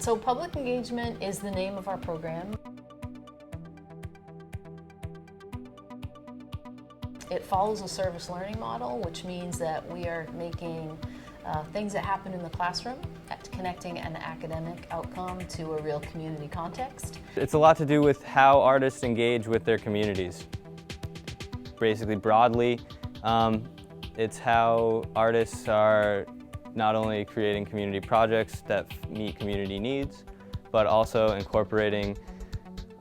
So public engagement is the name of our program. It follows a service learning model, which means that we are making things that happen in the classroom, connecting an academic outcome to a real community context. It's a lot to do with how artists engage with their communities. Basically, broadly, it's how artists are not only creating community projects that meet community needs, but also incorporating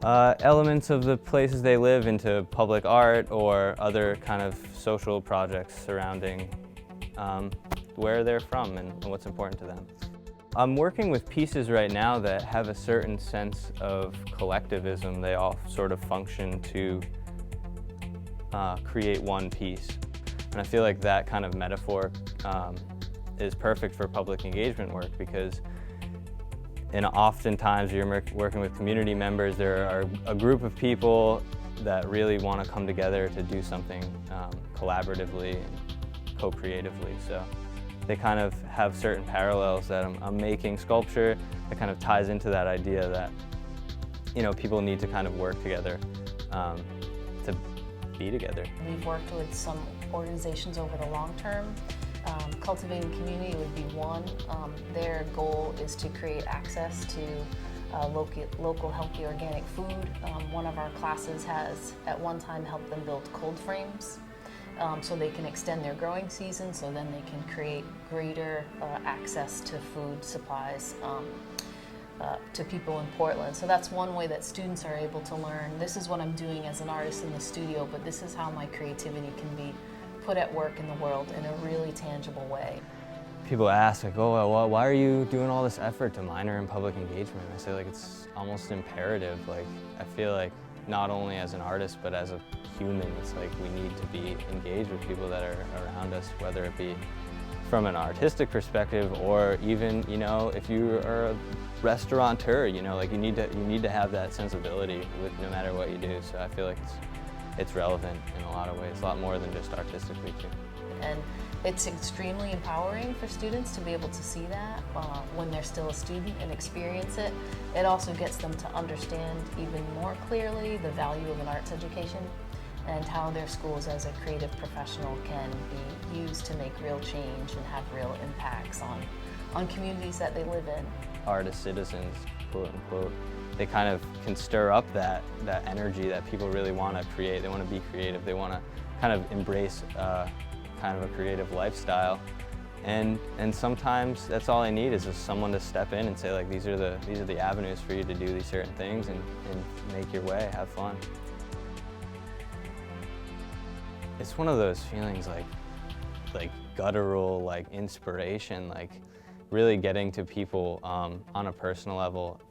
elements of the places they live into public art or other kind of social projects surrounding where they're from and what's important to them. I'm working with pieces right now that have a certain sense of collectivism. They all sort of function to create one piece. And I feel like that kind of metaphor is perfect for public engagement work because oftentimes you're working with community members. There are a group of people that really want to come together to do something collaboratively and co-creatively. So they kind of have certain parallels that I'm making sculpture that kind of ties into that idea that, you know, people need to kind of work together to be together. We've worked with some organizations over the long term. Cultivating Community would be one. Their goal is to create access to local healthy organic food. One of our classes has at one time helped them build cold frames so they can extend their growing season, so then they can create greater access to food supplies to people in Portland. So that's one way that students are able to learn. This is what I'm doing as an artist in the studio, but this is how my creativity can be put at work in the world in a really tangible way. People ask, like, oh, well, why are you doing all this effort to minor in public engagement? I say, like, it's almost imperative. Like, I feel like not only as an artist, but as a human, it's like we need to be engaged with people that are around us, whether it be from an artistic perspective or even, you know, if you are a restaurateur, you know, like you need to have that sensibility with no matter what you do. So I feel like it's relevant in a lot of ways, a lot more than just artistically too. And it's extremely empowering for students to be able to see that when they're still a student and experience it. It also gets them to understand even more clearly the value of an arts education and how their schools as a creative professional can be used to make real change and have real impacts on communities that they live in. Artist citizens, quote unquote, they kind of can stir up that energy that people really want to create. They want to be creative. They want to kind of embrace kind of a creative lifestyle. And sometimes that's all I need is just someone to step in and say, like, these are the avenues for you to do these certain things and make your way, have fun. It's one of those feelings like guttural, like inspiration, like really getting to people on a personal level